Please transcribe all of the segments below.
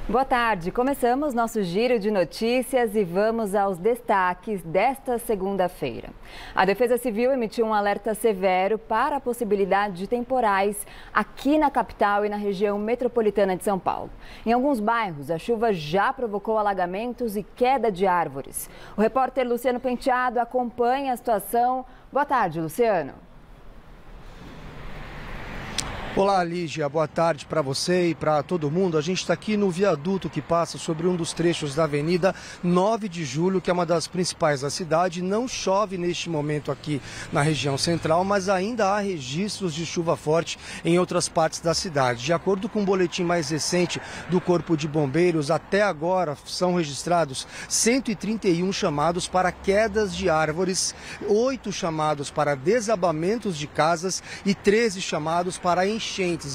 Boa tarde, começamos nosso giro de notícias e vamos aos destaques desta segunda-feira. A Defesa Civil emitiu um alerta severo para a possibilidade de temporais aqui na capital e na região metropolitana de São Paulo. Em alguns bairros, a chuva já provocou alagamentos e queda de árvores. O repórter Luciano Penteado acompanha a situação. Boa tarde, Luciano. Olá, Lígia. Boa tarde para você e para todo mundo. A gente está aqui no viaduto que passa sobre um dos trechos da Avenida 9 de Julho, que é uma das principais da cidade. Não chove neste momento aqui na região central, mas ainda há registros de chuva forte em outras partes da cidade. De acordo com o boletim mais recente do Corpo de Bombeiros, até agora são registrados 131 chamados para quedas de árvores, 8 chamados para desabamentos de casas e 13 chamados para enchentes,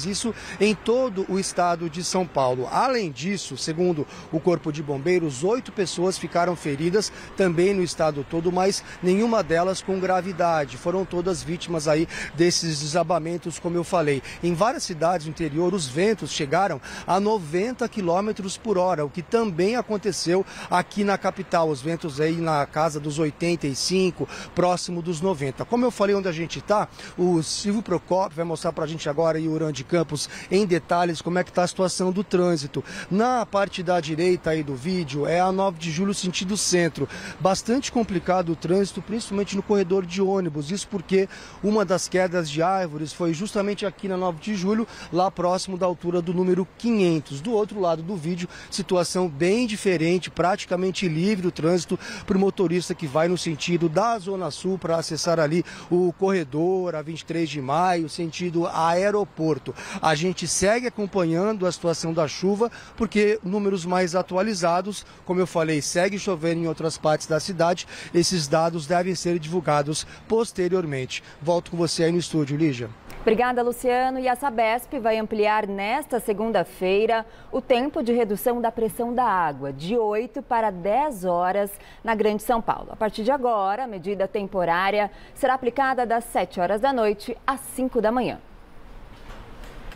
isso em todo o estado de São Paulo. Além disso, segundo o Corpo de Bombeiros, 8 pessoas ficaram feridas também no estado todo, mas nenhuma delas com gravidade. Foram todas vítimas aí desses desabamentos, como eu falei. Em várias cidades do interior, os ventos chegaram a 90 km por hora, o que também aconteceu aqui na capital. Os ventos aí na casa dos 85, próximo dos 90. Como eu falei onde a gente está, o Silvio Procópio vai mostrar para a gente agora e o Urã de Campos em detalhes como é que está a situação do trânsito. Na parte da direita aí do vídeo é a 9 de Julho sentido centro. Bastante complicado o trânsito, principalmente no corredor de ônibus. Isso porque uma das quedas de árvores foi justamente aqui na 9 de Julho, lá próximo da altura do número 500. Do outro lado do vídeo, situação bem diferente, praticamente livre o trânsito para o motorista que vai no sentido da Zona Sul para acessar ali o corredor, a 23 de maio, sentido aeroporto. A gente segue acompanhando a situação da chuva, porque números mais atualizados, como eu falei, segue chovendo em outras partes da cidade. Esses dados devem ser divulgados posteriormente. Volto com você aí no estúdio, Lígia. Obrigada, Luciano. E a Sabesp vai ampliar nesta segunda-feira o tempo de redução da pressão da água, de 8 para 10 horas na Grande São Paulo. A partir de agora, a medida temporária será aplicada das 7 horas da noite às 5 da manhã.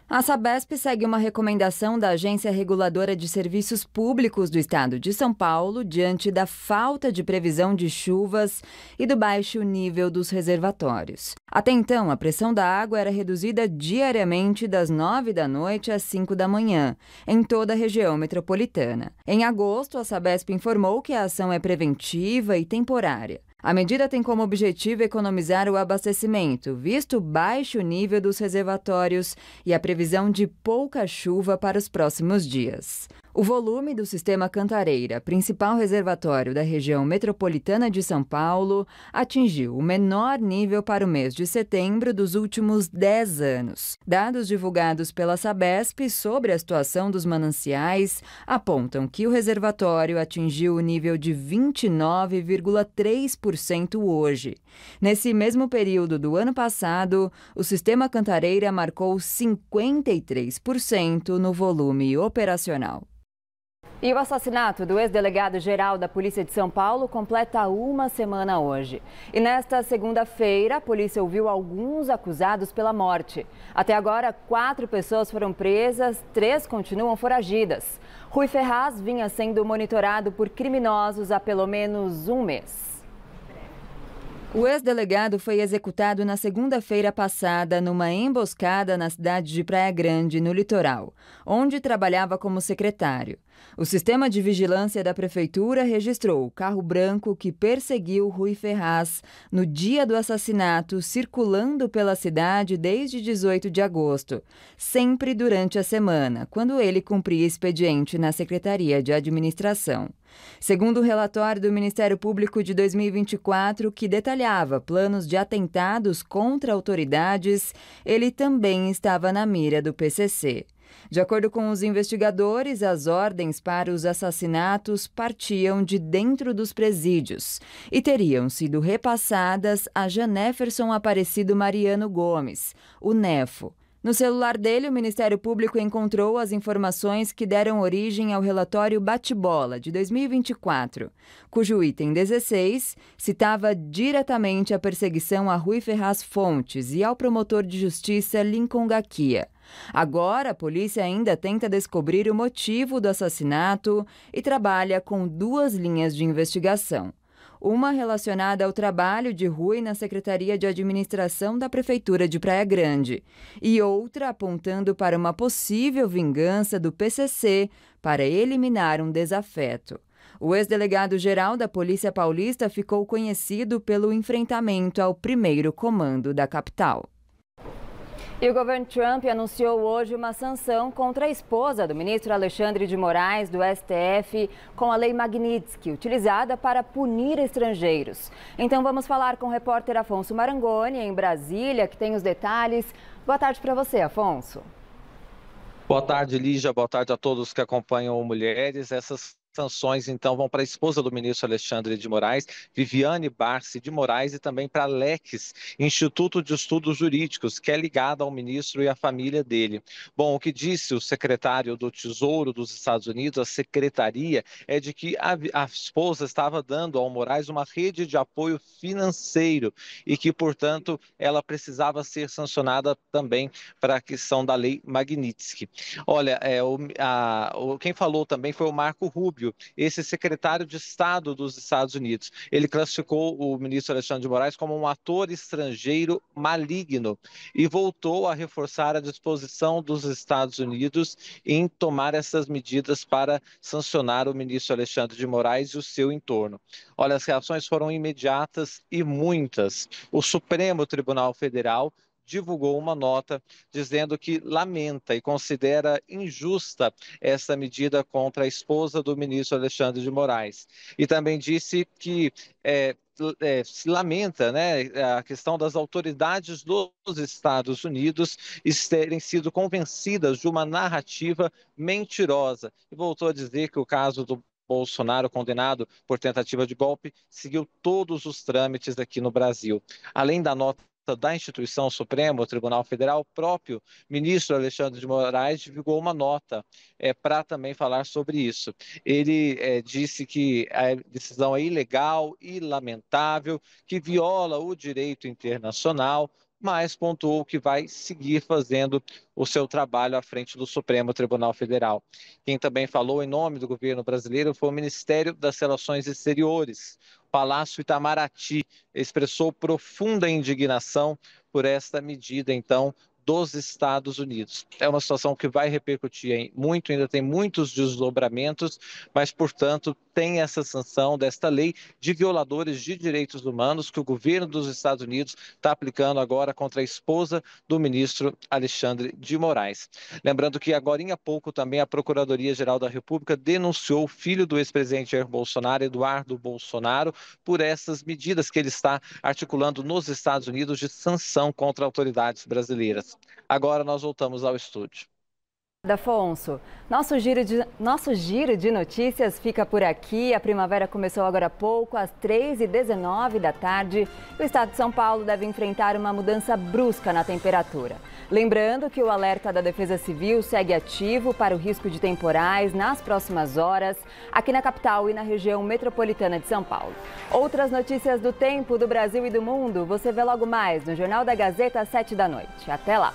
A Sabesp segue uma recomendação da Agência Reguladora de Serviços Públicos do Estado de São Paulo diante da falta de previsão de chuvas e do baixo nível dos reservatórios. Até então, a pressão da água era reduzida diariamente das 9 da noite às 5 da manhã, em toda a região metropolitana. Em agosto, a Sabesp informou que a ação é preventiva e temporária. A medida tem como objetivo economizar o abastecimento, visto o baixo nível dos reservatórios e a previsão de pouca chuva para os próximos dias. O volume do Sistema Cantareira, principal reservatório da região metropolitana de São Paulo, atingiu o menor nível para o mês de setembro dos últimos 10 anos. Dados divulgados pela Sabesp sobre a situação dos mananciais apontam que o reservatório atingiu o nível de 29,3% hoje. Nesse mesmo período do ano passado, o Sistema Cantareira marcou 53% no volume operacional. E o assassinato do ex-delegado-geral da Polícia de São Paulo completa uma semana hoje. E nesta segunda-feira, a polícia ouviu alguns acusados pela morte. Até agora, 4 pessoas foram presas, 3 continuam foragidas. Rui Ferraz vinha sendo monitorado por criminosos há pelo menos um mês. O ex-delegado foi executado na segunda-feira passada numa emboscada na cidade de Praia Grande, no litoral, onde trabalhava como secretário. O sistema de vigilância da prefeitura registrou o carro branco que perseguiu Rui Ferraz no dia do assassinato, circulando pela cidade desde 18 de agosto, sempre durante a semana, quando ele cumpria expediente na Secretaria de Administração. Segundo o relatório do Ministério Público de 2024, que detalhava planos de atentados contra autoridades, ele também estava na mira do PCC. De acordo com os investigadores, as ordens para os assassinatos partiam de dentro dos presídios e teriam sido repassadas a Janéferson Aparecido Mariano Gomes, o Nefo. No celular dele, o Ministério Público encontrou as informações que deram origem ao relatório Bate-Bola, de 2024, cujo item 16 citava diretamente a perseguição a Rui Ferraz Fontes e ao promotor de justiça Lincoln Gaquia. Agora, a polícia ainda tenta descobrir o motivo do assassinato e trabalha com 2 linhas de investigação. Uma relacionada ao trabalho de Rui na Secretaria de Administração da Prefeitura de Praia Grande e outra apontando para uma possível vingança do PCC para eliminar um desafeto. O ex-delegado-geral da Polícia Paulista ficou conhecido pelo enfrentamento ao primeiro comando da capital. E o governo Trump anunciou hoje uma sanção contra a esposa do ministro Alexandre de Moraes, do STF, com a Lei Magnitsky, utilizada para punir estrangeiros. Então vamos falar com o repórter Afonso Marangoni, em Brasília, que tem os detalhes. Boa tarde para você, Afonso. Boa tarde, Lígia. Boa tarde a todos que acompanham o Mulheres. Essas sanções, então, vão para a esposa do ministro Alexandre de Moraes, Viviane Barsi de Moraes, e também para a LEX, Instituto de Estudos Jurídicos, que é ligado ao ministro e à família dele. Bom, o que disse o secretário do Tesouro dos Estados Unidos, a secretaria, é de que a esposa estava dando ao Moraes uma rede de apoio financeiro e que, portanto, ela precisava ser sancionada também para a questão da Lei Magnitsky. Olha, quem falou também foi o Marco Rubio, esse secretário de Estado dos Estados Unidos. Ele classificou o ministro Alexandre de Moraes como um ator estrangeiro maligno e voltou a reforçar a disposição dos Estados Unidos em tomar essas medidas para sancionar o ministro Alexandre de Moraes e o seu entorno. Olha, as reações foram imediatas e muitas. O Supremo Tribunal Federal divulgou uma nota dizendo que lamenta e considera injusta essa medida contra a esposa do ministro Alexandre de Moraes. E também disse que se lamenta, né, a questão das autoridades dos Estados Unidos terem sido convencidas de uma narrativa mentirosa. E voltou a dizer que o caso do Bolsonaro, condenado por tentativa de golpe, seguiu todos os trâmites aqui no Brasil. Além da nota da instituição Supremo Tribunal Federal, o próprio ministro Alexandre de Moraes divulgou uma nota para também falar sobre isso. Ele disse que a decisão é ilegal e lamentável, que viola o direito internacional, mas pontuou que vai seguir fazendo o seu trabalho à frente do Supremo Tribunal Federal. Quem também falou em nome do governo brasileiro foi o Ministério das Relações Exteriores. O Palácio Itamaraty expressou profunda indignação por esta medida, então, dos Estados Unidos. É uma situação que vai repercutir muito, ainda tem muitos desdobramentos, mas, portanto, tem essa sanção desta lei de violadores de direitos humanos que o governo dos Estados Unidos está aplicando agora contra a esposa do ministro Alexandre de Moraes. Lembrando que agora há pouco também a Procuradoria-Geral da República denunciou o filho do ex-presidente Jair Bolsonaro, Eduardo Bolsonaro, por essas medidas que ele está articulando nos Estados Unidos de sanção contra autoridades brasileiras. Agora nós voltamos ao estúdio. Afonso, nosso giro de notícias fica por aqui. A primavera começou agora há pouco, às 3h19 da tarde. O estado de São Paulo deve enfrentar uma mudança brusca na temperatura. Lembrando que o alerta da Defesa Civil segue ativo para o risco de temporais nas próximas horas, aqui na capital e na região metropolitana de São Paulo. Outras notícias do tempo, do Brasil e do mundo, você vê logo mais no Jornal da Gazeta às 7 da noite. Até lá!